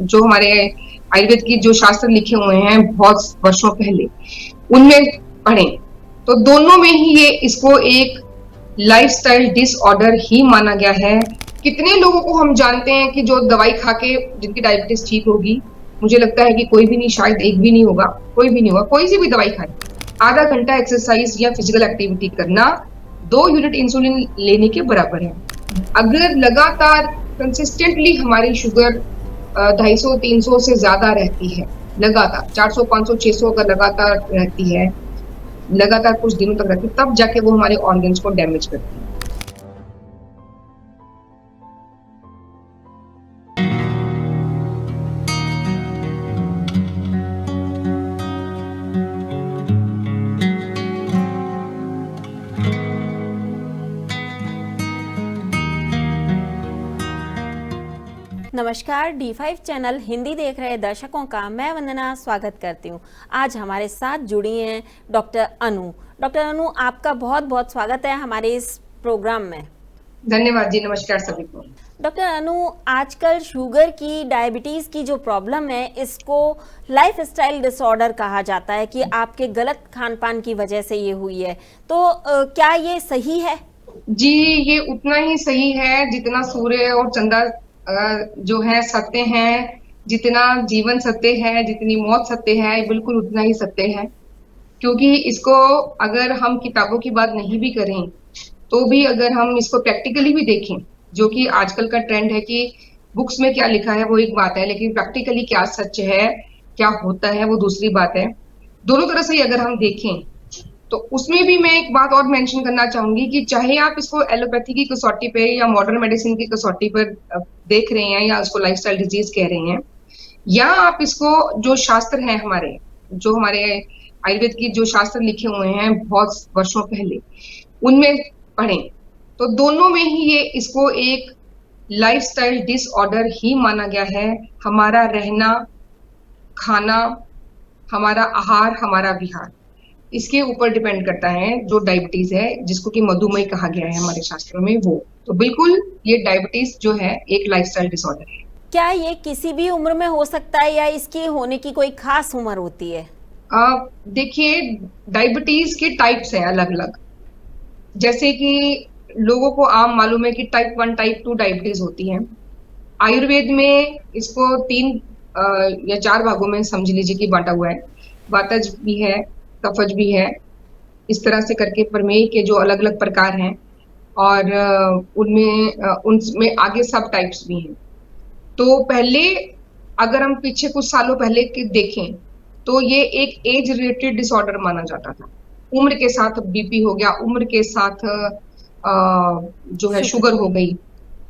जो हमारे आयुर्वेद की जो शास्त्र लिखे हुए हैं बहुत वर्षों पहले, उनमें पढ़ें तो दोनों में ही ये इसको एक लाइफस्टाइल डिसऑर्डर ही माना गया है। कितने लोगों को हम जानते हैं कि जो दवाई खा के जिनकी डायबिटीज ठीक होगी, मुझे लगता है कि कोई भी नहीं, शायद एक भी नहीं होगा, कोई भी नहीं होगा, कोई सी भी दवाई खाए, आधा घंटा एक्सरसाइज या फिजिकल एक्टिविटी करना 2 यूनिट इंसुलिन लेने के बराबर है। अगर लगातार कंसिस्टेंटली हमारी शुगर 250-300 से ज्यादा रहती है, लगातार 400, 500, 600 अगर लगातार रहती है, लगातार कुछ दिनों तक रहती है, तब जाके वो हमारे ऑर्गन्स को डैमेज करती है। नमस्कार, D5 चैनल हिंदी देख रहे दर्शकों का मैं वंदना स्वागत करती हूं। आज हमारे साथ जुड़ी हैं डॉक्टर अनु। डॉक्टर अनु, आपका बहुत बहुत स्वागत है हमारे इस प्रोग्राम में। धन्यवाद जी, नमस्कार सभी को। डॉक्टर अनु, आजकल शुगर की, डायबिटीज़ की जो प्रॉब्लम है, इसको लाइफस्टाइल डिसऑर्डर कहा जाता है कि आपके गलत खान पान की वजह से ये हुई है। तो क्या ये सही है? जी, ये उतना ही सही है जितना सूर्य और चंद्र जो है सत्य हैं, जितना जीवन सत्य है, जितनी मौत सत्य है, बिल्कुल उतना ही सत्य है। क्योंकि इसको अगर हम किताबों की बात नहीं भी करें, तो भी अगर हम इसको प्रैक्टिकली भी देखें, जो कि आजकल का ट्रेंड है कि बुक्स में क्या लिखा है वो एक बात है, लेकिन प्रैक्टिकली क्या सच है, क्या होता है, वो दूसरी बात है। दोनों तरह से अगर हम देखें, तो उसमें भी मैं एक बात और मेंशन करना चाहूंगी कि चाहे आप इसको एलोपैथी की कसौटी पे या मॉडर्न मेडिसिन की कसौटी पर देख रहे हैं, या उसको लाइफस्टाइल डिजीज कह रहे हैं, या आप इसको जो शास्त्र हैं हमारे, जो हमारे आयुर्वेद की जो शास्त्र लिखे हुए हैं बहुत वर्षों पहले, उनमें पढ़ें तो दोनों में ही ये इसको एक लाइफस्टाइल डिसऑर्डर ही माना गया है। हमारा रहना, खाना, हमारा आहार, हमारा विहार, इसके ऊपर डिपेंड करता है। जो डायबिटीज है, जिसको कि मधुमेह कहा गया है हमारे शास्त्रों में, वो तो बिल्कुल ये डायबिटीज जो है एक लाइफस्टाइल डिसऑर्डर है। क्या ये किसी भी उम्र में हो सकता है या इसकी होने की कोई खास उम्र होती है? देखिए, डायबिटीज के टाइप्स हैं अलग अलग। जैसे कि लोगों को आम मालूम है कि टाइप 1, टाइप 2 डायबिटीज होती है। आयुर्वेद में इसको 3 या 4 भागों में समझ लीजिए कि बांटा हुआ है। वातज भी है, कफज भी है, इस तरह से करके प्रमेय के जो अलग अलग प्रकार हैं, और उनमें आगे सब टाइप्स भी हैं। तो पहले अगर हम पीछे कुछ सालों पहले के देखें, तो ये एक एज रिलेटेड डिसऑर्डर माना जाता था। उम्र के साथ बीपी हो गया, उम्र के साथ जो है शुगर हो गई,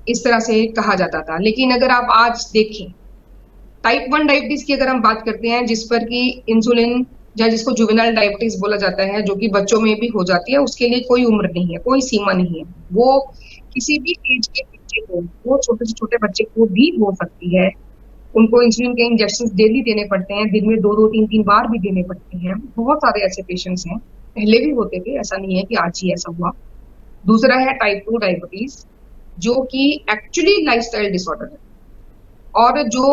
इस तरह से कहा जाता था। लेकिन अगर आप आज देखें, टाइप 1 डायबिटीज की अगर हम बात करते हैं, जिस पर कि इंसुलिन या जिसको जुवेनाइल डायबिटीज बोला जाता है, जो कि बच्चों में भी हो जाती है, उसके लिए कोई उम्र नहीं है, कोई सीमा नहीं है। वो किसी भी एज के बच्चे को, वो छोटे से छोटे बच्चे को भी हो सकती है। उनको इंसुलिन के इंजेक्शन डेली देने पड़ते हैं, दिन में 2-2, 3-3 बार भी देने पड़ते हैं। बहुत सारे ऐसे पेशेंट्स हैं, पहले भी होते थे, ऐसा नहीं है कि आज ही ऐसा हुआ। दूसरा है टाइप 2 डायबिटीज, जो कि एक्चुअली लाइफस्टाइल डिसऑर्डर है, और जो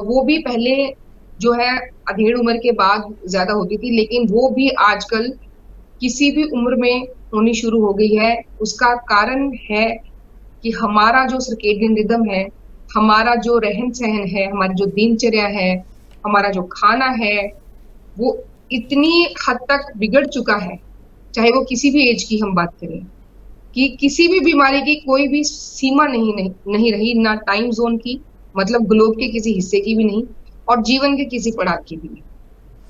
वो भी पहले जो है अधेड़ उम्र के बाद ज्यादा होती थी, लेकिन वो भी आजकल किसी भी उम्र में होनी शुरू हो गई है। उसका कारण है कि हमारा जो सर्केडियन रिदम है, हमारा जो रहन सहन है, हमारी जो दिनचर्या है, हमारा जो खाना है, वो इतनी हद तक बिगड़ चुका है, चाहे वो किसी भी एज की हम बात करें, कि किसी भी बीमारी की कोई भी सीमा नहीं रही, ना टाइम जोन की, मतलब ग्लोब के किसी हिस्से की भी नहीं, और जीवन के किसी पड़ाव की भी नहीं।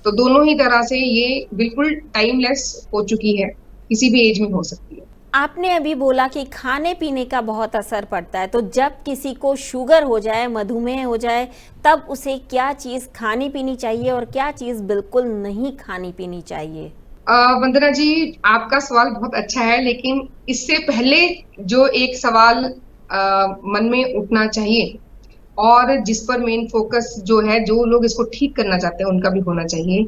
तो दोनों ही तरह से ये बिल्कुल टाइमलेस हो चुकी है, किसी भी एज में हो सकती है। आपने अभी बोला कि खाने पीने का बहुत असर पड़ता है, तो जब किसी को शुगर हो जाए, मधुमेह हो जाए, तब उसे क्या चीज़ खानी पीनी चाहिए और क्या चीज़ बिल्कुल नहीं खानी पीनी चाहिए? वंदना जी, आपका सवाल बहुत अच्छा है, लेकिन इससे पहले जो एक सवाल मन में उठना चाहिए, और जिस पर मेन फोकस जो है, जो लोग इसको ठीक करना चाहते हैं उनका भी होना चाहिए,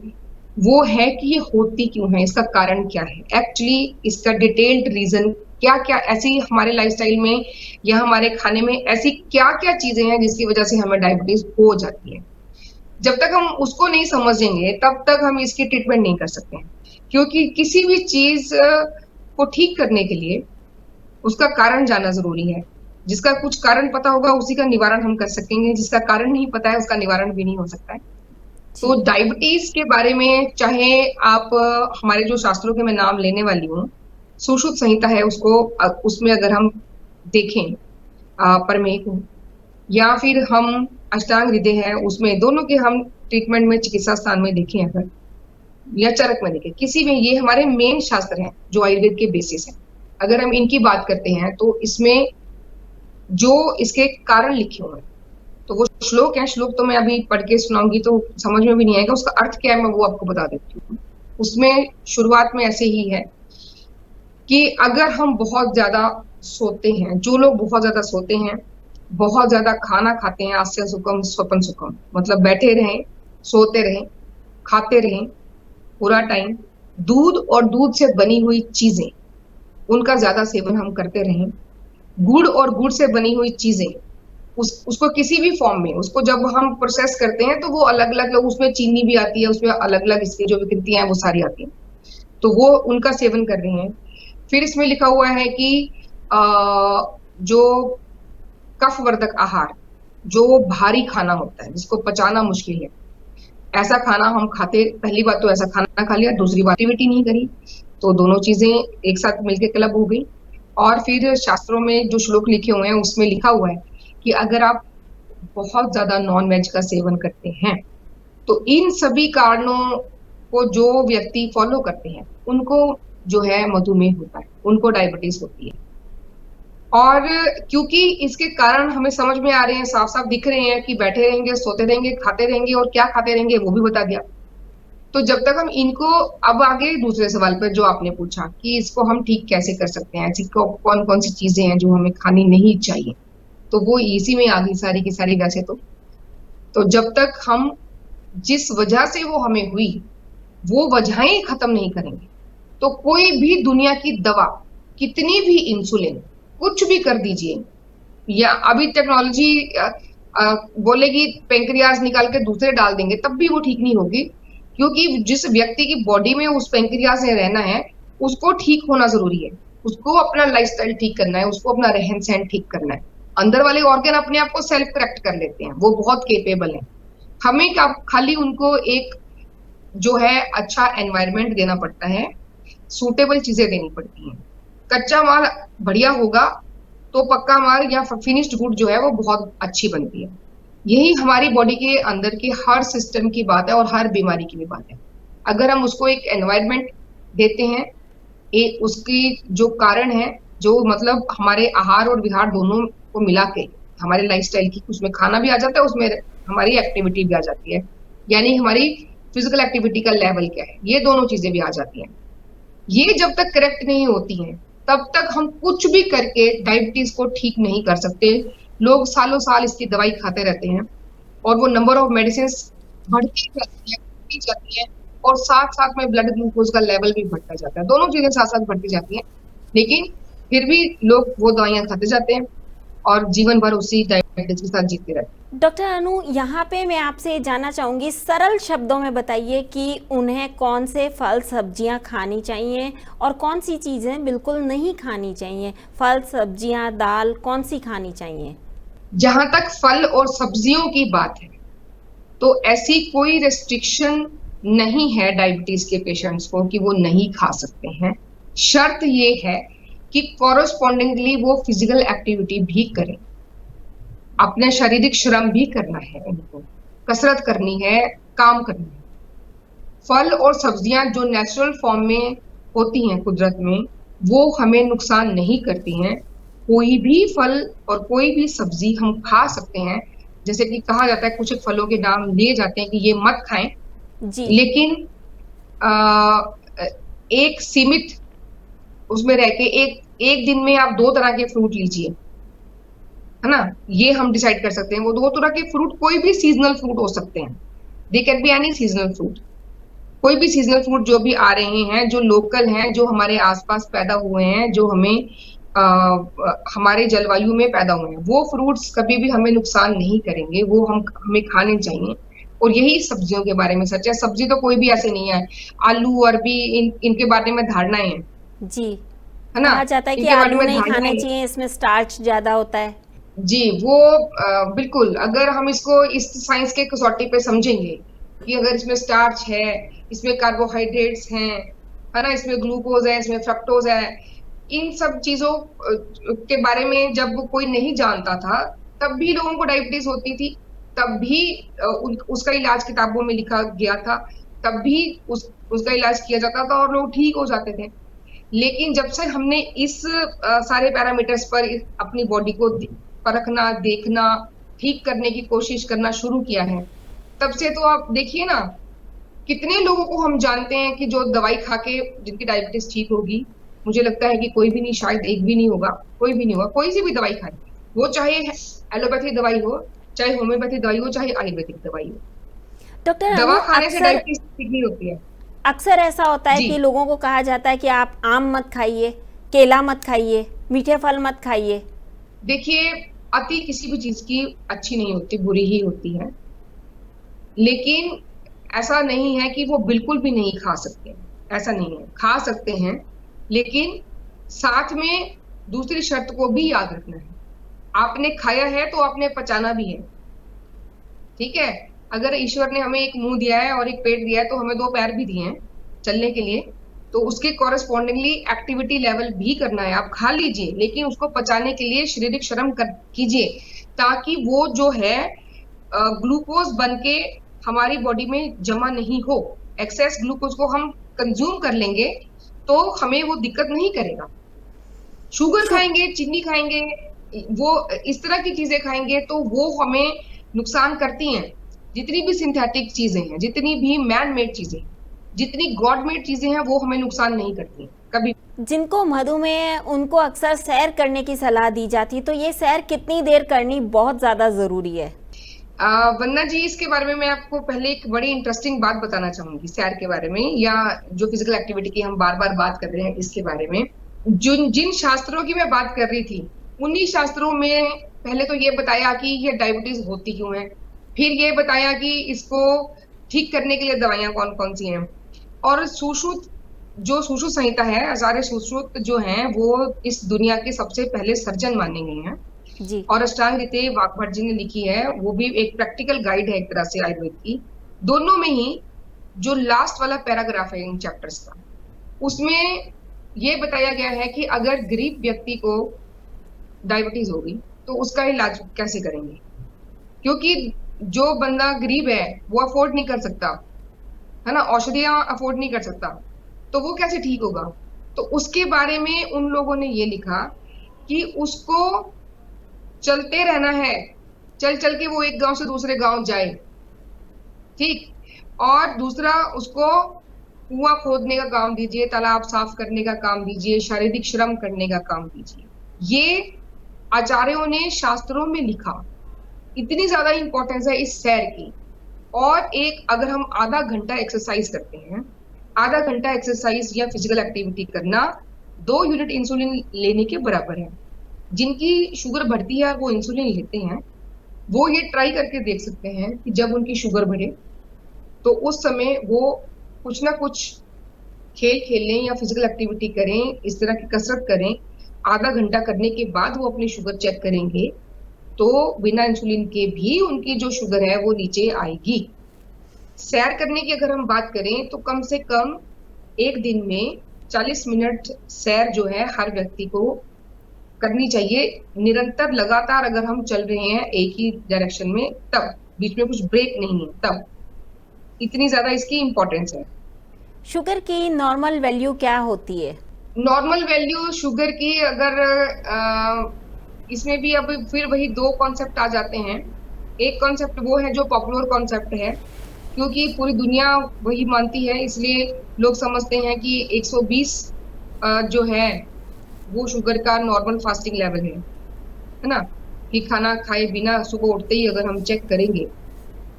वो है कि ये होती क्यों है, इसका कारण क्या है, एक्चुअली इसका डिटेल्ड रीजन क्या क्या, ऐसी हमारे लाइफस्टाइल में या हमारे खाने में ऐसी क्या क्या चीजें हैं जिसकी वजह से हमें डायबिटीज हो जाती है। जब तक हम उसको नहीं समझेंगे तब तक हम इसकी ट्रीटमेंट नहीं कर सकते हैं, क्योंकि किसी भी चीज को ठीक करने के लिए उसका कारण जानना जरूरी है। जिसका कुछ कारण पता होगा उसी का निवारण हम कर सकेंगे, जिसका कारण नहीं पता है उसका निवारण भी नहीं हो सकता है। तो जी। डायबिटीज के बारे में चाहे आप हमारे जो शास्त्रों के मैं नाम लेने वाली हूँ, सुश्रुत संहिता है उसको उसमें अगर हम देखें परमेह को, या फिर हम अष्टांग हृदय है उसमें, दोनों के हम ट्रीटमेंट में चिकित्सा स्थान में देखें अगर, या चरक में देखें, किसी में, ये हमारे मेन शास्त्र हैं जो आयुर्वेद के बेसिस है। अगर हम इनकी बात करते हैं तो इसमें जो इसके कारण लिखे हुए हैं, तो वो श्लोक है, श्लोक तो मैं अभी पढ़ के सुनाऊंगी तो समझ में भी नहीं आएगा, उसका अर्थ क्या है मैं वो आपको बता देती हूँ। उसमें शुरुआत में ऐसे ही है कि अगर हम बहुत ज्यादा सोते हैं, जो लोग बहुत ज्यादा सोते हैं, बहुत ज्यादा खाना खाते हैं, आस्य सुखम स्वपन सुखम, मतलब बैठे रहें, सोते रहें, खाते रहें पूरा टाइम, दूध और दूध से बनी हुई चीजें उनका ज्यादा सेवन हम करते रहें, गुड़ और गुड़ से बनी हुई चीजें, उसको किसी भी फॉर्म में उसको जब हम प्रोसेस करते हैं तो वो अलग अलग, उसमें चीनी भी आती है, उसमें अलग अलग इसकी जो विकृतियां हैं वो सारी आती हैं, तो वो उनका सेवन कर रहे हैं। फिर इसमें लिखा हुआ है कि जो कफवर्धक आहार, जो भारी खाना होता है जिसको पचाना मुश्किल है, ऐसा खाना हम खाते, पहली बात तो ऐसा खाना खा लिया, दूसरी बात एक्टिविटी नहीं करी, तो दोनों चीजें एक साथ मिलकर क्लब हो गई। और फिर शास्त्रों में जो श्लोक लिखे हुए हैं उसमें लिखा हुआ है कि अगर आप बहुत ज्यादा नॉन वेज का सेवन करते हैं तो इन सभी कारणों को जो व्यक्ति फॉलो करते हैं उनको जो है मधुमेह होता है, उनको डायबिटीज होती है। और क्योंकि इसके कारण हमें समझ में आ रहे हैं, साफ साफ दिख रहे हैं कि बैठे रहेंगे, सोते रहेंगे, खाते रहेंगे, और क्या खाते रहेंगे वो भी बता दिया। तो जब तक हम इनको, अब आगे दूसरे सवाल पर जो आपने पूछा कि इसको हम ठीक कैसे कर सकते हैं, ऐसी कौन कौन सी चीजें हैं जो हमें खानी नहीं चाहिए, तो वो इसी में आ गई सारी की सारी वैसे तो जब तक हम जिस वजह से वो हमें हुई वो वजहें खत्म नहीं करेंगे तो कोई भी दुनिया की दवा, कितनी भी इंसुलिन, कुछ भी कर दीजिए, या अभी टेक्नोलॉजी बोलेगी पेंक्रियाज निकाल के दूसरे डाल देंगे तब भी वो ठीक नहीं होगी, क्योंकि जिस व्यक्ति की बॉडी में उस पेंक्रियाज में रहना है उसको ठीक होना जरूरी है, उसको अपना लाइफस्टाइल ठीक करना है, उसको अपना रहन सहन ठीक करना है। अंदर वाले ऑर्गन अपने आप को सेल्फ करेक्ट कर लेते हैं, वो बहुत केपेबल है। हमें क्या, खाली उनको एक जो है अच्छा एनवायरनमेंट देना पड़ता है, सूटेबल चीजें देनी पड़ती हैं। कच्चा माल बढ़िया होगा तो पक्का माल या फिनिश्ड गुड जो है वो बहुत अच्छी बनती है। यही हमारी बॉडी के अंदर के हर सिस्टम की बात है और हर बीमारी की भी बात है। अगर हम उसको एक एनवायरनमेंट देते हैं, उसकी जो कारण है, जो मतलब हमारे आहार और विहार दोनों को मिला के हमारे लाइफस्टाइल की, उसमें खाना भी आ जाता है, उसमें हमारी एक्टिविटी भी आ जाती है, यानी हमारी फिजिकल एक्टिविटी का लेवल क्या है, ये दोनों चीजें भी आ जाती हैं। ये जब तक करेक्ट नहीं होती हैं तब तक हम कुछ भी करके डायबिटीज को ठीक नहीं कर सकते। लोग सालों साल इसकी दवाई खाते रहते हैं और वो नंबर ऑफ मेडिसिन बढ़ती जाती है और साथ साथ में ब्लड ग्लूकोज का लेवल भी बढ़ता जाता है, दोनों चीजें साथ साथ बढ़ती जाती हैं, लेकिन फिर भी लोग वो दवाइयां खाते जाते हैं और जीवन भर उसी डायबिटीज के साथ जीते रहते हैं। डॉक्टर अनु, यहाँ पे मैं आपसे जानना चाहूँगी, सरल शब्दों में बताइए कि उन्हें कौन से फल सब्जियाँ खानी चाहिए और कौन सी चीज़ें बिल्कुल नहीं खानी चाहिए। फल सब्जियाँ दाल कौन सी खानी चाहिए? जहां तक फल और सब्जियों की बात है तो ऐसी कोई रेस्ट्रिक्शन नहीं है डायबिटीज के पेशेंट्स को कि वो नहीं खा सकते हैं। शर्त ये है कि कॉरस्पॉन्डिंगली वो फिजिकल एक्टिविटी भी करें, अपने शारीरिक श्रम भी करना है, उनको कसरत करनी है, काम करना है। फल और सब्जियां जो नेचुरल फॉर्म में होती हैं कुदरत में, वो हमें नुकसान नहीं करती हैं। कोई भी फल और कोई भी सब्जी हम खा सकते हैं, जैसे कि कहा जाता है, कुछ फलों के नाम लिए जाते हैं कि ये मत खाएं जी। लेकिन एक सीमित उसमें रह के एक दिन में आप 2 तरह के फ्रूट लीजिए, है ना, ये हम डिसाइड कर सकते हैं। वो 2 तरह के फ्रूट कोई भी सीजनल फ्रूट हो सकते हैं, they can be any seasonal fruit. कोई भी सीजनल फ्रूट जो भी आ रहे हैं, जो लोकल हैं, जो हमारे आसपास पैदा हुए हैं, जो हमें हमारे जलवायु में पैदा हुए हैं, वो फ्रूट्स कभी भी हमें नुकसान नहीं करेंगे, वो हमें खाने चाहिए। और यही सब्जियों के बारे में सच है। सब्जी तो कोई भी ऐसे नहीं है। आलू, अरबी, इनके बारे में धारणाएं हैं, जी, है ना? कहा जाता है कि इनके बारे आलू में नहीं धारणाएं खाने हैं। चाहिए, इसमें स्टार्च ज्यादा होता है। जी, वो बिल्कुल, अगर हम इसको इस साइंस के कसौटी पे समझेंगे कि अगर इसमें स्टार्च है, इसमें कार्बोहाइड्रेट्स हैं, है ना, इसमें ग्लूकोज है, इसमें फ्रक्टोज है, इन सब चीजों के बारे में जब कोई नहीं जानता था, तब भी लोगों को डायबिटीज होती थी, तब भी उसका इलाज किताबों में लिखा गया था, तब भी उसका इलाज किया जाता था और लोग ठीक हो जाते थे। लेकिन जब से हमने इस सारे पैरामीटर्स पर अपनी बॉडी को परखना, देखना, ठीक करने की कोशिश करना शुरू किया है, तब से तो आप देखिए ना, कितने लोगों को हम जानते हैं कि जो दवाई खा के जिनकी डायबिटीज ठीक होगी। मुझे लगता है कि कोई भी नहीं, शायद एक भी नहीं होगा, कोई भी नहीं होगा, कोई सी भी दवाई खाए, वो चाहे एलोपैथी दवाई हो, चाहे होम्योपैथी दवाई हो, चाहे आयुर्वेदिक दवाई हो, डॉक्टर दवा अनु, खाने से अक्सर डायबिटीज ठीक नहीं होती है। अक्सर ऐसा होता है जी, कि लोगों को कहा जाता है कि आप आम मत खाइए, केला मत खाइए, मीठे फल मत खाइए। देखिए, अति किसी भी चीज की अच्छी नहीं होती, बुरी ही होती है। लेकिन ऐसा नहीं है कि वो बिल्कुल भी नहीं खा सकते, ऐसा नहीं है, खा सकते हैं, लेकिन साथ में दूसरी शर्त को भी याद रखना है। आपने खाया है तो आपने पचाना भी है, ठीक है? अगर ईश्वर ने हमें एक मुंह दिया है और एक पेट दिया है, तो हमें दो पैर भी दिए हैं चलने के लिए, तो उसके कॉरेस्पॉन्डिंगली एक्टिविटी लेवल भी करना है। आप खा लीजिए, लेकिन उसको पचाने के लिए शारीरिक श्रम कीजिए, ताकि वो जो है ग्लूकोज बन के हमारी बॉडी में जमा नहीं हो। एक्सेस ग्लूकोज को हम कंज्यूम कर लेंगे तो हमें वो दिक्कत नहीं करेगा। शुगर शु- खाएंगे, चीनी खाएंगे, वो इस तरह की चीजें खाएंगे तो वो हमें नुकसान करती हैं। जितनी भी सिंथेटिक चीजें हैं, जितनी भी मैन मेड चीजें, जितनी गॉड मेड चीजें हैं, वो हमें नुकसान नहीं करती हैं कभी। जिनको मधुमेह है, उनको अक्सर सैर करने की सलाह दी जाती है, तो ये सैर कितनी देर करनी बहुत ज्यादा जरूरी है? वंदना जी, इसके बारे में मैं आपको पहले एक बड़ी इंटरेस्टिंग बात बताना चाहूंगी सैर के बारे में, या जो फिजिकल एक्टिविटी की हम बार बार बात कर रहे हैं इसके बारे में। जिन शास्त्रों की मैं बात कर रही थी, उन्हीं शास्त्रों में पहले तो ये बताया कि ये डायबिटीज होती क्यों है, फिर ये बताया कि इसको ठीक करने के लिए दवाइयां कौन कौन सी हैं, और सुश्रुत, जो सुश्रुत संहिता है, आचार्य सुश्रुत जो हैं, वो इस दुनिया के सबसे पहले सर्जन माने गए हैं। जी, और अष्टांग रीते वाकभट जी ने लिखी है, वो भी एक प्रैक्टिकल गाइड है एक तरह से आयुर्वेद की। दोनों में ही जो लास्ट वाला पैराग्राफ है इन चैप्टर्स का, उसमें ये बताया गया है कि अगर गरीब व्यक्ति को डायबिटीज होगी तो उसका इलाज कैसे करेंगे, क्योंकि जो बंदा गरीब है वो अफोर्ड नहीं कर सकता, है ना, औषधियां अफोर्ड नहीं कर सकता, तो वो कैसे ठीक होगा। तो उसके बारे में उन लोगों ने ये लिखा कि उसको चलते रहना है, चल चल के वो एक गांव से दूसरे गांव जाए, ठीक। और दूसरा, उसको कुआं खोदने का काम दीजिए, तालाब साफ करने का काम दीजिए, शारीरिक श्रम करने का काम दीजिए। ये आचार्यों ने शास्त्रों में लिखा। इतनी ज्यादा इंपॉर्टेंस है इस सैर की। और एक, अगर हम आधा घंटा एक्सरसाइज करते हैं, आधा घंटा एक्सरसाइज या फिजिकल एक्टिविटी करना 2 यूनिट इंसुलिन लेने के बराबर है। जिनकी शुगर बढ़ती है वो इंसुलिन लेते हैं, वो ये ट्राई करके देख सकते हैं कि जब उनकी शुगर बढ़े तो उस समय वो कुछ ना कुछ खेल खेलें या फिजिकल एक्टिविटी करें, इस तरह की कसरत करें। आधा घंटा करने के बाद वो अपनी शुगर चेक करेंगे तो बिना इंसुलिन के भी उनकी जो शुगर है वो नीचे आएगी। सैर करने की अगर हम बात करें तो कम से कम एक दिन में 40 मिनट सैर जो है हर व्यक्ति को करनी चाहिए, निरंतर लगातार अगर हम चल रहे हैं एक ही डायरेक्शन में, तब बीच में कुछ ब्रेक नहीं है, तब इतनी ज्यादा इसकी इंपॉर्टेंस है। शुगर की नॉर्मल वैल्यू क्या होती है? नॉर्मल वैल्यू शुगर की, अगर इसमें भी अब फिर वही 2 कॉन्सेप्ट आ जाते हैं। एक कॉन्सेप्ट वो है जो पॉपुलर कॉन्सेप्ट है, क्योंकि पूरी दुनिया वही मानती है, इसलिए लोग समझते हैं कि 120 जो है वो शुगर का नॉर्मल फास्टिंग लेवल है ना, कि खाना खाए बिना सुबह उठते ही अगर हम चेक करेंगे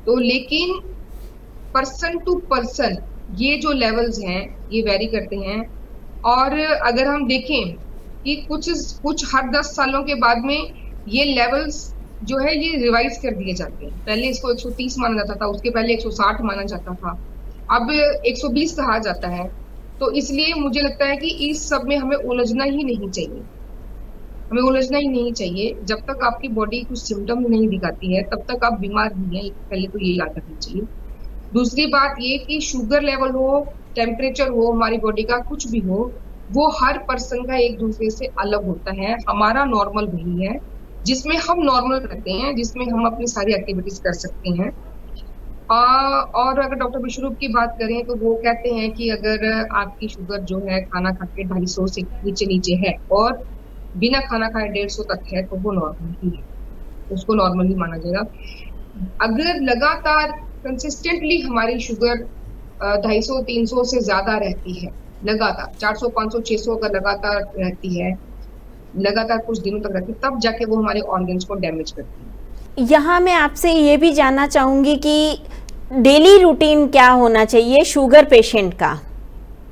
तो। लेकिन पर्सन टू पर्सन ये जो लेवल्स हैं ये वेरी करते हैं। और अगर हम देखें कि कुछ कुछ हर 10 सालों के बाद में ये लेवल्स जो है ये रिवाइज कर दिए जाते हैं। पहले इसको 130 माना जाता था, उसके पहले 160 माना जाता था, अब 120 कहा जाता है। तो इसलिए मुझे लगता है कि इस सब में हमें उलझना ही नहीं चाहिए, हमें उलझना ही नहीं चाहिए। जब तक आपकी बॉडी कुछ सिम्टम नहीं दिखाती है तब तक आप बीमार नहीं है, पहले तो ये याद रखना चाहिए। दूसरी बात ये कि शुगर लेवल हो, टेम्परेचर हो, हमारी बॉडी का कुछ भी हो, वो हर पर्सन का एक दूसरे से अलग होता है। हमारा नॉर्मल वही है जिसमें हम नॉर्मल रहते हैं, जिसमें हम अपनी सारी एक्टिविटीज कर सकते हैं। और अगर डॉक्टर विश्वरूप की बात करें तो वो कहते हैं कि अगर आपकी शुगर जो है खाना खा के 250 से नीचे नीचे है और बिना खाना खाए 150 तक है तो वो नॉर्मल ही है, उसको नॉर्मल ही माना जाएगा। अगर लगातार कंसिस्टेंटली हमारी शुगर 250-300 से ज्यादा रहती है, लगातार 400-500 600 अगर लगातार रहती है, लगातार कुछ दिनों तक रहती है, तब जाके वो हमारे ऑर्गन्स को डैमेज करती है। यहाँ मैं आपसे ये भी जानना चाहूंगी कि डेली रूटीन क्या होना चाहिए शुगर पेशेंट का।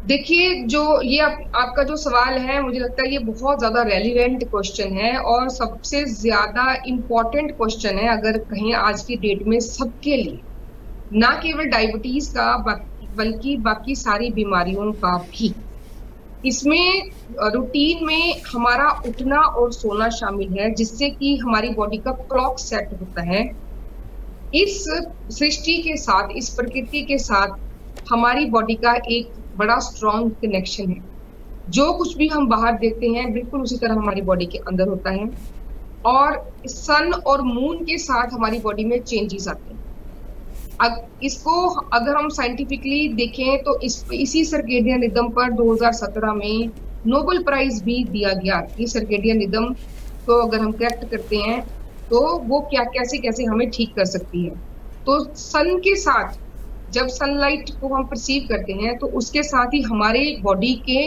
देखिए, जो ये आपका जो सवाल है, मुझे लगता है ये बहुत ज्यादा रेलिवेंट क्वेश्चन है और सबसे ज्यादा इम्पोर्टेंट क्वेश्चन है अगर कहीं आज की डेट में सबके लिए, ना केवल डायबिटीज का बल्कि बाकी सारी बीमारियों का भी। इसमें रूटीन में हमारा उठना और सोना शामिल है, जिससे कि हमारी बॉडी का क्लॉक सेट होता है। इस सृष्टि के साथ, इस प्रकृति के साथ हमारी बॉडी का एक बड़ा स्ट्रॉन्ग कनेक्शन है। जो कुछ भी हम बाहर देखते हैं बिल्कुल उसी तरह हमारी बॉडी के अंदर होता है। और सन और मून के साथ हमारी बॉडी में चेंजेस आते हैं। इसको अगर हम साइंटिफिकली देखें तो इसी सर्केडियन रिदम पर 2017 में नोबेल प्राइज भी दिया गया। ये सर्केडियन रिदम को अगर हम करेक्ट करते हैं तो वो क्या कैसे कैसे हमें ठीक कर सकती है। तो सन के साथ जब सनलाइट को हम परसीव करते हैं तो उसके साथ ही हमारे बॉडी के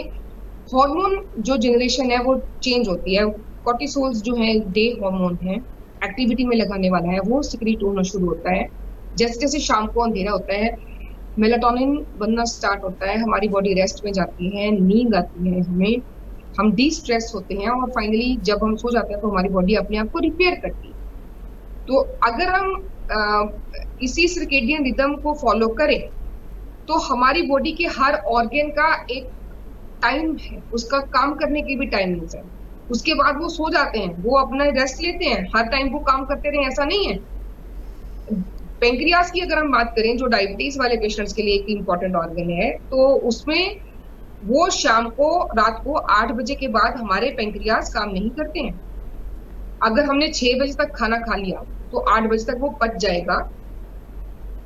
हार्मोन जो जनरेशन है वो चेंज होती है। कॉर्टिसोल्स जो है डे हार्मोन है, एक्टिविटी में लगाने वाला है, वो सिक्रीट होना शुरू होता है। जैसे जैसे शाम को अंधेरा होता है मेलाटोनिन बनना स्टार्ट होता है, हमारी बॉडी रेस्ट में जाती है, नींद आती है हमें, हम डी स्ट्रेस होते हैं और फाइनली जब हम सो जाते हैं तो हमारी बॉडी अपने आप को रिपेयर करती है। तो अगर हम इसी सर्केडियन रिदम को फॉलो करें तो हमारी बॉडी के हर ऑर्गन का एक टाइम है, उसका काम करने की भी टाइम है। उसके बाद वो सो जाते हैं, वो अपना रेस्ट लेते हैं, हर टाइम वो काम करते रहे ऐसा नहीं है। पेंक्रियास की अगर हम बात करें, जो डायबिटीज वाले पेशेंट्स के लिए एक इंपॉर्टेंट ऑर्गन है, तो उसमें वो शाम को रात को 8 बजे के बाद हमारे पेंक्रियास काम नहीं करते हैं। अगर हमने 6 बजे तक खाना खा लिया तो 8 बजे तक वो पच जाएगा।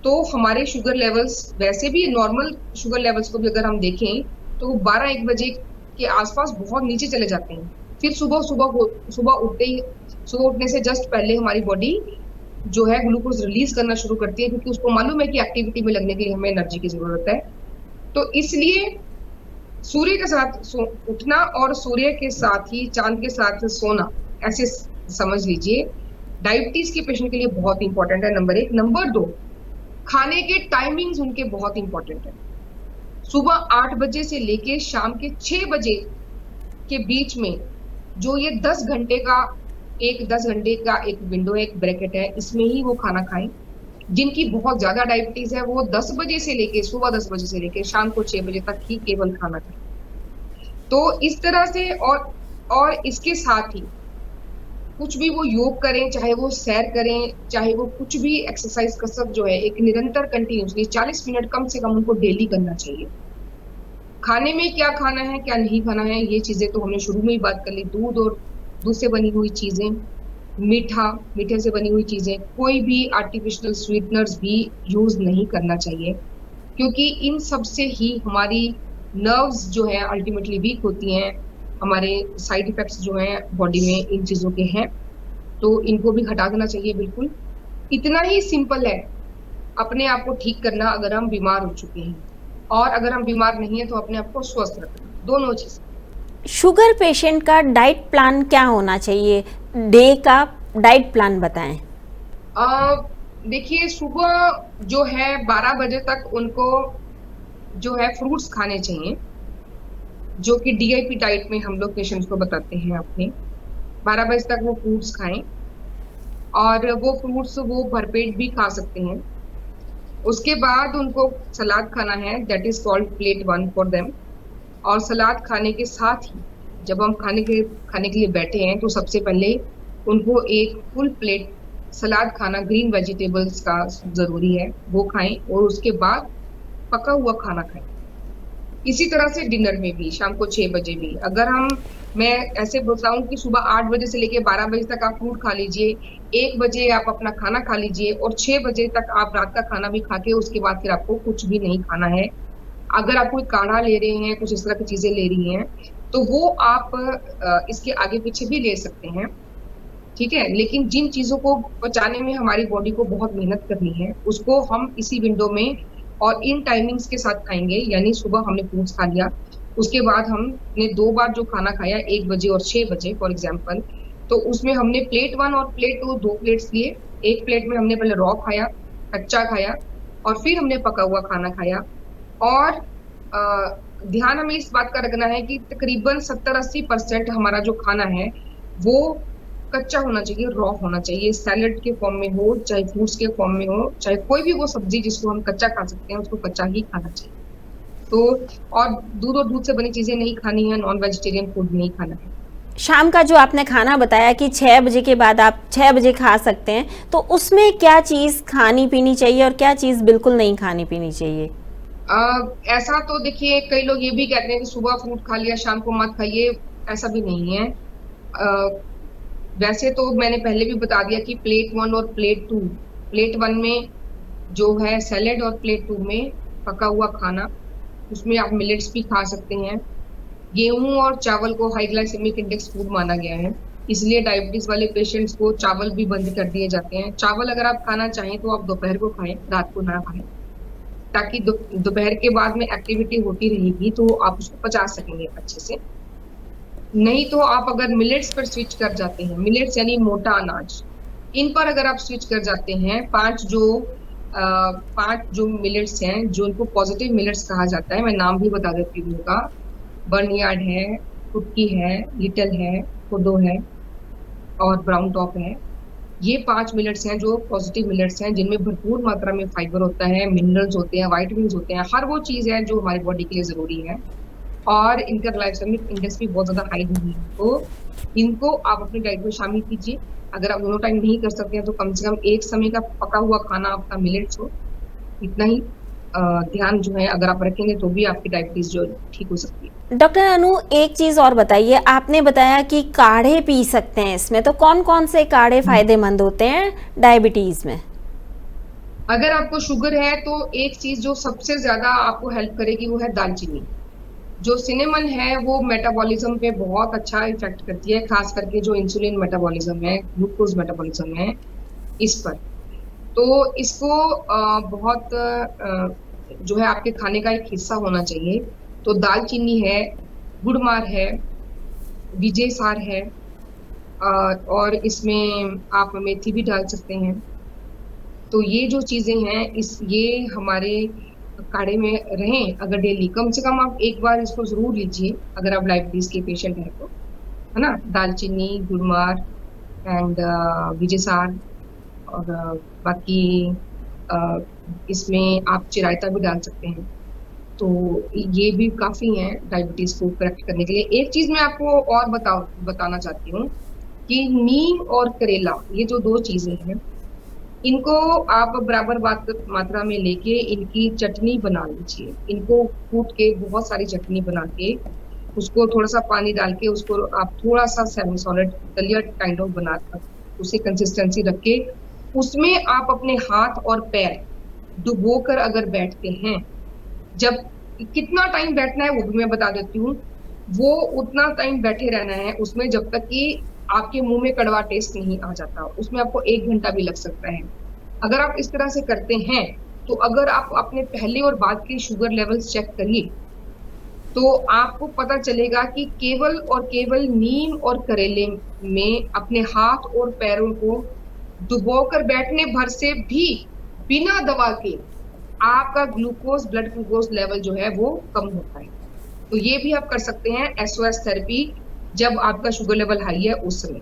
तो हमारे शुगर लेवल्स वैसे भी नॉर्मल शुगर लेवल्स को भी अगर हम देखें तो 12-1 बजे के आसपास बहुत नीचे चले जाते हैं। फिर सुबह उठने से जस्ट पहले हमारी बॉडी जो है ग्लूकोज रिलीज करना शुरू करती है, क्योंकि उसको मालूम है कि एक्टिविटी में लगने के लिए हमें एनर्जी की जरूरत है। तो इसलिए सूर्य के साथ उठना और सूर्य के साथ ही चांद के साथ सोना, ऐसे समझ लीजिए, डायबिटीज के पेशेंट के लिए बहुत इंपॉर्टेंट है, नंबर 1। नंबर 2, खाने के टाइमिंग्स उनके बहुत इंपॉर्टेंट है। सुबह 8 बजे से लेके शाम के 6 बजे के बीच में जो ये 10 घंटे का एक विंडो है, एक ब्रैकेट है, इसमें ही वो खाना खाएं। जिनकी बहुत ज्यादा डायबिटीज है वो 10 बजे से लेके सुबह 10 बजे से लेके शाम को 6 बजे तक ही केवल खाना खाएं। तो इस तरह से और इसके साथ ही कुछ भी वो योग करें, चाहे वो सैर करें, चाहे वो कुछ भी एक्सरसाइज कसरत जो है एक निरंतर कंटिन्यूसली 40 मिनट कम से कम उनको डेली करना चाहिए। खाने में क्या खाना है क्या नहीं खाना है ये चीजें तो हमने शुरू में ही बात कर ली। दूध और दूध से बनी हुई चीजें, मीठे से बनी हुई चीजें, कोई भी आर्टिफिशियल स्वीटनर्स भी यूज नहीं करना चाहिए, क्योंकि इन सब से ही हमारी नर्व्स जो है अल्टीमेटली वीक होती हैं। हमारे साइड इफेक्ट्स जो हैं बॉडी में इन चीजों के हैं, तो इनको भी हटा देना चाहिए। बिल्कुल इतना ही सिंपल है अपने आप को ठीक करना अगर हम बीमार हो चुके हैं, और अगर हम बीमार नहीं है तो अपने आप को स्वस्थ रखना, दोनों चीज। शुगर पेशेंट का डाइट प्लान क्या होना चाहिए? डे का डाइट प्लान बताएं। देखिए, सुबह जो है 12 बजे तक उनको जो है फ्रूट्स खाने चाहिए, जो कि डीआईपी डाइट में हम लोग पेशेंट्स को बताते हैं अपने। 12 बजे तक वो फ्रूट्स खाएं, और वो फ्रूट्स वो भरपेट भी खा सकते हैं। उसके बाद उनको सलाद खाना है, that is called plate 1 for them. और सलाद खाने के साथ ही जब हम खाने के लिए बैठे हैं तो सबसे पहले उनको एक फुल प्लेट सलाद खाना, ग्रीन वेजिटेबल्स का जरूरी है, वो खाएं। और उसके बाद पका हुआ खाना खाएं। इसी तरह से डिनर में भी शाम को 6 बजे भी, अगर मैं ऐसे बताऊं कि सुबह 8 बजे से लेके 12 बजे तक आप फ्रूट खा लीजिए, 1 बजे आप अपना खाना खा लीजिए, और 6 बजे तक आप रात का खाना भी खा के उसके बाद फिर आपको कुछ भी नहीं खाना है। अगर आप कोई काढ़ा ले रहे हैं, कुछ इस तरह की चीजें ले रही हैं, तो वो आप इसके आगे पीछे भी ले सकते हैं, ठीक है। लेकिन जिन चीजों को पचाने में हमारी बॉडी को बहुत मेहनत करनी है, उसको हम इसी विंडो में और इन टाइमिंग्स के साथ खाएंगे। यानी सुबह हमने फ्रूट्स खा लिया, उसके बाद हमने 2 बार जो खाना खाया, 1 बजे और 6 बजे फॉर एग्जाम्पल, तो उसमें हमने प्लेट 1 और प्लेट 2 दो प्लेट्स लिए। एक प्लेट में हमने पहले रॉ खाया, कच्चा खाया, और फिर हमने पका हुआ खाना खाया। और ध्यान हमें इस बात का रखना है कि तकरीबन 70-80% हमारा जो खाना है वो कच्चा होना चाहिए, रॉ होना चाहिए। सैलेड के फॉर्म में हो, चाहे फ्रूट्स के फॉर्म में हो, चाहे कोई भी वो सब्जी जिसको हम कच्चा खा सकते हैं, उसको कच्चा ही खाना चाहिए। तो और दूध और दूध से बनी चीजें नहीं खानी है, नॉन वेजिटेरियन फूड नहीं खाना है। शाम का जो आपने खाना बताया कि 6 बजे के बाद आप 6 बजे खा सकते हैं, तो उसमें क्या चीज़ खानी पीनी चाहिए और क्या चीज़ बिल्कुल नहीं खानी पीनी चाहिए? ऐसा तो देखिए, कई लोग ये भी कहते हैं कि सुबह फ्रूट खा लिया शाम को मत खाइए, ऐसा भी नहीं है। वैसे तो मैंने पहले भी बता दिया कि प्लेट 1 और प्लेट 2, प्लेट 1 में जो है सैलेड और प्लेट 2 में पका हुआ खाना, उसमें आप मिलेट्स भी खा सकते हैं। गेहूं और चावल को हाई ग्लाइसेमिक इंडेक्स फूड माना गया है, इसलिए डायबिटीज वाले पेशेंट्स को चावल भी बंद कर दिए जाते हैं। चावल अगर आप खाना चाहें तो आप दोपहर को खाएं, रात को ना खाएं, ताकि दोपहर के बाद में एक्टिविटी होती रहेगी तो आप उसको पचा सकेंगे अच्छे से। नहीं तो आप अगर मिलेट्स पर स्विच कर जाते हैं, मिलेट्स यानी मोटा अनाज, इन पर अगर आप स्विच कर जाते हैं, 5 जो मिलेट्स हैं, जो इनको पॉजिटिव मिलेट्स कहा जाता है, मैं नाम भी बता देती हूँ उनका। बर्नयार्ड है, कुटकी है, लिटल है, कोदो है, और ब्राउन टॉप है। ये 5 मिलेट्स हैं जो पॉजिटिव मिलेट्स हैं, जिनमें भरपूर मात्रा में फाइबर होता है, मिनरल्स होते हैं, वाइटामिन होते हैं, हर वो चीज है जो हमारी बॉडी के लिए जरूरी है। और इनका ग्लाइसेमिक इंडेक्स भी बहुत ज्यादा हाई नहीं है, तो इनको आप अपनी डाइट में शामिल कीजिए। अगर आप दोनों टाइम नहीं कर सकते हैं तो कम से कम एक समय का पका हुआ खाना आपका मिलेट्स हो, इतना ही ध्यान जो है अगर आप रखेंगे तो भी आपकी डायबिटीज जो ठीक हो सकती है। डॉक्टर अनु, एक चीज और बताइए, आपने बताया कि काढ़े पी सकते हैं इसमें, तो कौन कौन से काढ़े फायदेमंद होते हैं डायबिटीज में? अगर आपको शुगर है तो एक चीज जो सबसे ज्यादा आपको हेल्प करेगी वो है दालचीनी। जो सिनेमन है वो मेटाबॉलिज्म पे बहुत अच्छा इफेक्ट करती है, खास करके जो इंसुलिन मेटाबॉलिज्म है, ग्लूकोज मेटाबॉलिज्म है, इस पर। तो इसको बहुत जो है आपके खाने का एक हिस्सा होना चाहिए। तो दालचीनी है, गुड़मार है, विजय सार है, और इसमें आप मेथी भी डाल सकते हैं। तो ये जो चीजें हैं, ये हमारे काढ़े में रहें अगर डेली, कम से कम आप एक बार इसको जरूर लीजिए अगर आप डायबिटीज के पेशेंट हैं तो, है ना। दालचीनी, गुड़मार एंड विजयसार, और बाकी इसमें आप चिरायता भी डाल सकते हैं। तो ये भी काफी है डायबिटीज को करेक्ट करने के लिए। एक चीज मैं आपको और बताना चाहती हूँ कि नीम और करेला, ये जो 2 चीजें हैं, इनको आप बराबर मात्रा में लेके इनकी चटनी बना लीजिए। इनको कूट के बहुत सारी चटनी बना के, उसको थोड़ा सा पानी डाल के, उसको आप थोड़ा सा सेमी सॉलिड दलिया काइंड ऑफ बना, उसे कंसिस्टेंसी रख के, उसमें आप अपने हाथ और पैर डुबो कर अगर बैठते हैं, जब कितना टाइम बैठना है वो भी मैं बता देती हूँ। वो उतना टाइम बैठे रहना है उसमें जब तक कि आपके मुंह में कड़वा टेस्ट नहीं आ जाता। उसमें आपको 1 घंटा भी लग सकता है। अगर आप इस तरह से करते हैं तो अगर आप अपने पहले और बाद के शुगर लेवल्स चेक करिए तो आपको पता चलेगा कि केवल और केवल नीम और करेले में अपने हाथ और पैरों को डुबोकर बैठने भर से भी बिना दवा के आपका ग्लूकोज, ब्लड ग्लूकोज लेवल जो है वो कम होता है। तो ये भी आप कर सकते हैं SOS थेरेपी, जब आपका शुगर लेवल हाई है उस समय।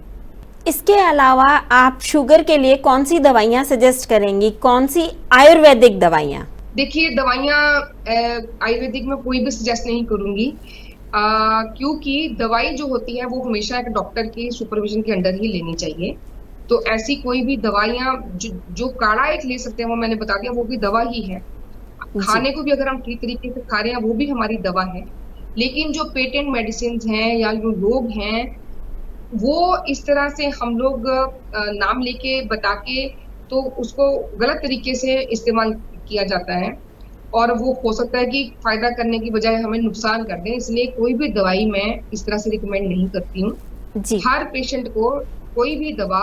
इसके अलावा आप शुगर के लिए कौन सी दवाइयाँ सजेस्ट करेंगी, कौन सी आयुर्वेदिक दवाइयाँ? देखिए, दवाइयाँ आयुर्वेदिक में कोई भी सजेस्ट नहीं करूंगी, क्योंकि दवाई जो होती है वो हमेशा एक डॉक्टर की सुपरविजन के अंडर ही लेनी चाहिए। तो ऐसी कोई भी दवाइयाँ जो काढ़ा एक ले सकते हैं वो मैंने बता दिया, वो भी दवा ही है। जी। खाने को भी अगर हम ठीक तरीके से खा रहे हैं वो भी हमारी दवा है। लेकिन जो पेटेंट मेडिसिन हैं या जो लोग हैं, वो इस तरह से हम लोग नाम लेके बता के तो उसको गलत तरीके से इस्तेमाल किया जाता है, और वो हो सकता है कि फायदा करने की बजाय हमें नुकसान कर दें। इसलिए कोई भी दवाई मैं इस तरह से रिकमेंड नहीं करती हूँ। जी। हर पेशेंट को कोई भी दवा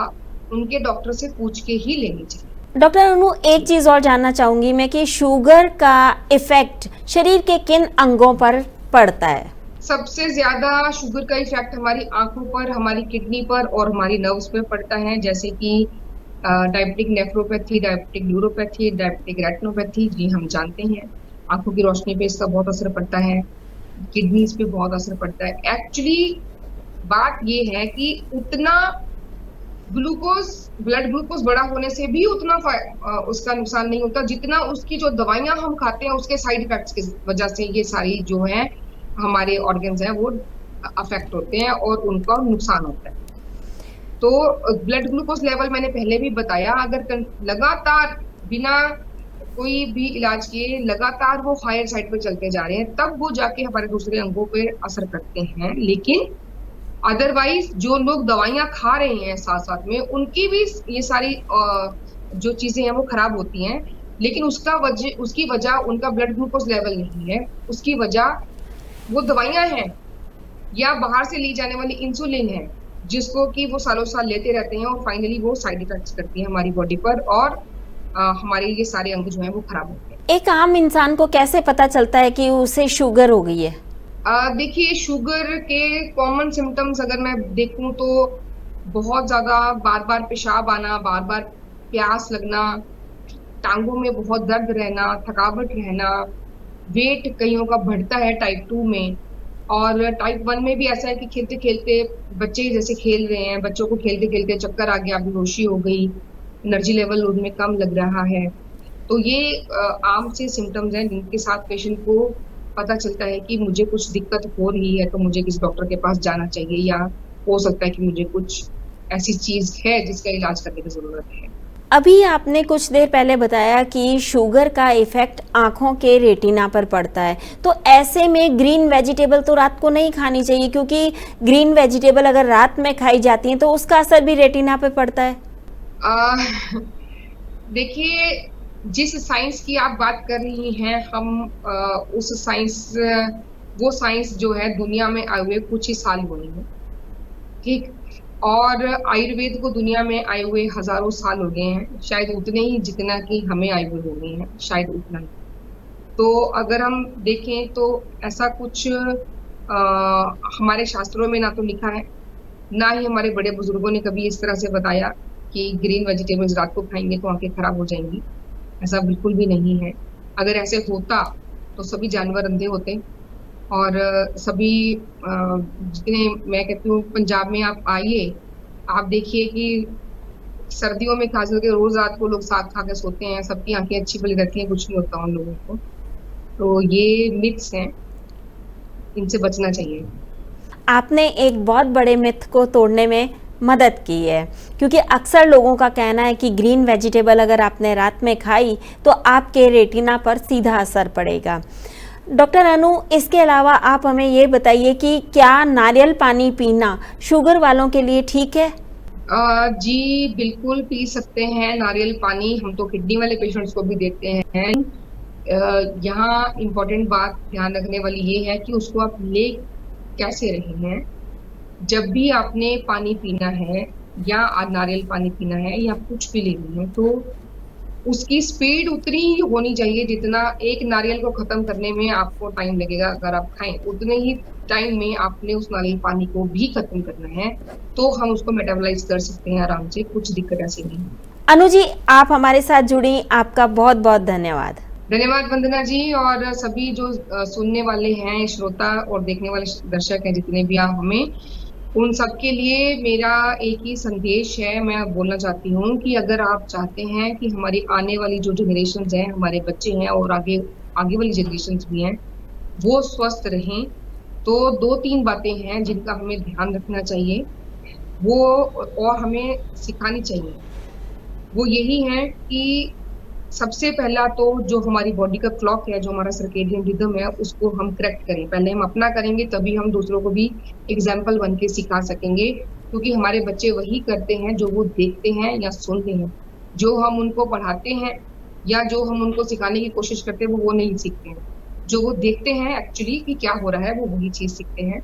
उनके डॉक्टर से पूछ के ही लेनी चाहिए। डॉक्टर अनु, एक चीज़ और जानना चाहूँगी मैं कि शुगर का इफेक्ट शरीर के किन अंगों पर पड़ता है? सबसे ज्यादा शुगर का इफेक्ट हमारी आंखों पर, हमारी किडनी पर और हमारी नर्व्स पे पड़ता है, जैसे कि diabetic nephropathy, diabetic neuropathy, diabetic retinopathy. जी हम जानते हैं आंखों की रोशनी पे इसका बहुत असर पड़ता है, किडनीज पे बहुत असर पड़ता है। एक्चुअली बात ये है कि उतना ग्लूकोज, ब्लड ग्लूकोज बड़ा होने से भी उतना उसका नुकसान नहीं होता जितना उसकी जो दवाइयां हम खाते हैं उसके साइड इफेक्ट्स की वजह से ये सारी जो है हमारे ऑर्गन्स हैं वो अफेक्ट होते हैं और उनका नुकसान होता है। तो ब्लड ग्लूकोज लेवल मैंने पहले भी बताया, अगर लगातार बिना कोई भी इलाज किए लगातार वो हायर साइड पे चलते जा रहे हैं, तब वो जाके हमारे दूसरे अंगों पे असर करते हैं। लेकिन अदरवाइज जो लोग दवाइयां खा रहे हैं साथ साथ में, उनकी भी ये सारी जो चीजें हैं वो खराब होती हैं। लेकिन उसकी वजह उनका ब्लड ग्लूकोज लेवल नहीं है, उसकी वजह वो दवाइयां हैं या बाहर से ली जाने वाली इंसुलिन है, जिसको कि वो सालों साल लेते रहते हैं और फाइनली वो साइड इफेक्ट्स करती है हमारी बॉडी पर, और हमारे ये सारे अंग जो हैं वो खराब होते हैं। एक आम इंसान को कैसे पता चलता है कि उसे शुगर हो गई है? देखिए, शुगर के कॉमन सिम्टम्स अगर मैं देखूं तो बहुत ज्यादा बार बार पेशाब आना, बार बार प्यास लगना, टांगों में बहुत दर्द रहना, थकावट रहना, वेट कईयों का बढ़ता है टाइप 2 में, और टाइप 1 में भी ऐसा है कि खेलते खेलते बच्चे जैसे खेल रहे हैं, बच्चों को खेलते खेलते चक्कर आ गया, बेहोशी हो गई, एनर्जी लेवल उनमें कम लग रहा है। तो ये आम से सिम्टम्स हैं जिनके साथ पेशेंट को पता चलता है कि मुझे कुछ दिक्कत हो रही है, तो मुझे किसी डॉक्टर के पास जाना चाहिए, या हो सकता है कि मुझे कुछ ऐसी चीज है जिसका इलाज करने की जरूरत है। अभी आपने कुछ देर पहले बताया कि शुगर का इफेक्ट आंखों के रेटिना पर पड़ता है, तो ऐसे में ग्रीन वेजिटेबल तो रात को नहीं खानी चाहिए, क्योंकि ग्रीन वेजिटेबल अगर रात में खाई जाती हैं तो उसका असर भी रेटिना पे पड़ता है। देखिए, जिस साइंस की आप बात कर रही हैं, हम उस साइंस वो साइंस जो है दुनिया में आए हुए कुछ ही साल हुए हैं, ठीक, और आयुर्वेद को दुनिया में आए हुए हजारों साल हो गए हैं, शायद उतने ही जितना कि हमें आए हुए हो गए हैं, शायद उतना ही। तो अगर हम देखें तो ऐसा कुछ हमारे शास्त्रों में ना तो लिखा है, ना ही हमारे बड़े बुजुर्गों ने कभी इस तरह से बताया कि ग्रीन वेजिटेबल्स रात को खाएंगे तो आंखें खराब हो जाएंगी। ऐसा बिल्कुल भी नहीं है। अगर ऐसे होता तो सभी जानवर अंधे होते, और सभी जितने, मैं कहती हूँ पंजाब में आप आइए, आप देखिए कि सर्दियों में खास करके रोज रात को लोग साग खा के सोते हैं, सबकी आंखें अच्छी भली रहती हैं, कुछ नहीं होता उन लोगों को। तो ये मिथ्स हैं, इनसे बचना चाहिए। आपने एक बहुत बड़े मिथ को तोड़ने में मदद की है, क्योंकि अक्सर लोगों का कहना है कि ग्रीन वेजिटेबल अगर आपने रात में खाई तो आपके रेटिना पर सीधा असर पड़ेगा। डॉक्टर अनु, इसके अलावा आप हमें ये बताइए कि क्या नारियल पानी पीना शुगर वालों के लिए ठीक है? जी बिल्कुल पी सकते हैं नारियल पानी, हम तो किडनी वाले पेशेंट्स को भी देते हैं। यहाँ इम्पोर्टेंट बात ध्यान रखने वाली ये है कि उसको आप ले कैसे रहे हैं। जब भी आपने पानी पीना है या नारियल पानी पीना है या कुछ भी लेना है, तो उसकी स्पीड उतनी ही होनी चाहिए जितना एक नारियल को खत्म करने में आपको टाइम लगेगा। अगर आप खाएं उतने ही टाइम में आपने उस नारियल पानी को भी खत्म करना है, तो हम उसको मेटाबोलाइज कर सकते हैं आराम से, कुछ दिक्कत ऐसी नहीं। अनु जी, आप हमारे साथ जुड़ी, आपका बहुत बहुत धन्यवाद। धन्यवाद वंदना जी, और सभी जो सुनने वाले हैं श्रोता और देखने वाले दर्शक हैं, जितने भी आप हमें, उन सबके लिए मेरा एक ही संदेश है। मैं बोलना चाहती हूँ कि अगर आप चाहते हैं कि हमारी आने वाली जो जनरेशन है, हमारे बच्चे हैं और आगे आगे वाली जनरेशन भी हैं, वो स्वस्थ रहें, तो दो तीन बातें हैं जिनका हमें ध्यान रखना चाहिए, वो और हमें सिखानी चाहिए। वो यही है कि सबसे पहला तो जो हमारी बॉडी का क्लॉक है, जो हमारा सर्केडियन रिदम है, उसको हम करेक्ट करें। पहले हम अपना करेंगे, तभी हम दूसरों को भी एग्जाम्पल बन के सिखा सकेंगे, क्योंकि हमारे बच्चे वही करते हैं जो वो देखते हैं या सुनते हैं। जो हम उनको पढ़ाते हैं या जो हम उनको सिखाने की कोशिश करते हैं, वो नहीं सीखते हैं। जो वो देखते हैं एक्चुअली कि क्या हो रहा है, वो वही चीज सीखते हैं।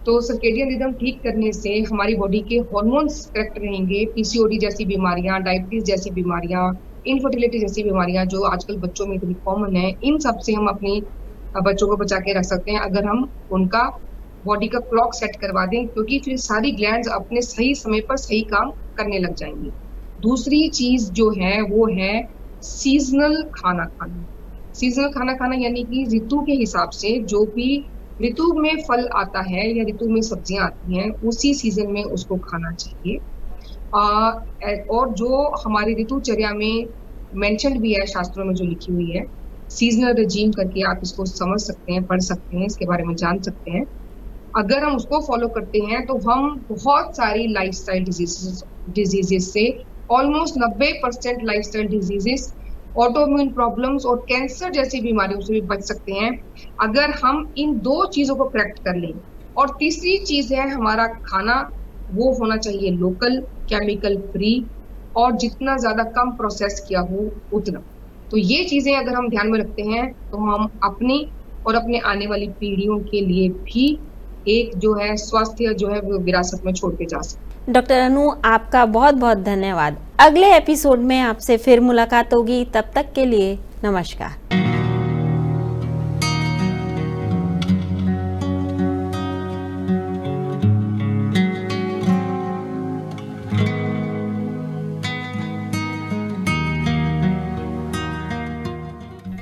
तो सर्केडियन रिदम ठीक करने से हमारी बॉडी के हार्मोन्स करेक्ट रहेंगे। पीसीओडी जैसी बीमारियां, डायबिटीज जैसी बीमारियां, इनफर्टिलिटी जैसी बीमारियां जो आजकल बच्चों में इतनी कॉमन है, इन सब से हम अपनी बच्चों को बचा के रख सकते हैं अगर हम उनका बॉडी का क्लॉक सेट करवा दें, क्योंकि फिर सारी ग्लैंड्स अपने सही समय पर सही काम करने लग जाएंगी। दूसरी चीज जो है वो है सीजनल खाना खाना। सीजनल खाना खाना यानी कि ऋतु के हिसाब से जो भी ऋतु में फल आता है या ऋतु में सब्जियां आती हैं, उसी सीजन में उसको खाना चाहिए। और जो हमारी ऋतुचर्या में मेंशन्ड भी है, शास्त्रों में जो लिखी हुई है, सीजनल रिजीम करके आप इसको समझ सकते हैं, पढ़ सकते हैं, इसके बारे में जान सकते हैं। अगर हम उसको फॉलो करते हैं तो हम बहुत सारी लाइफस्टाइल डिजीजेस से, almost 90% lifestyle diseases, autoimmune problems और कैंसर जैसी बीमारियों से भी बच सकते हैं, अगर हम इन दो चीजों को करेक्ट कर लें। और तीसरी चीज है हमारा खाना, वो होना चाहिए लोकल, केमिकल फ्री, और जितना ज्यादा कम प्रोसेस किया हो उतना। तो ये चीजें अगर हम ध्यान में रखते हैं तो हम अपनी और अपने आने वाली पीढ़ियों के लिए भी एक जो है स्वास्थ्य जो है वो विरासत में छोड़ के जा सकते। डॉक्टर अनु, आपका बहुत बहुत धन्यवाद। अगले एपिसोड में आपसे फिर मुलाकात होगी, तब तक के लिए नमस्कार।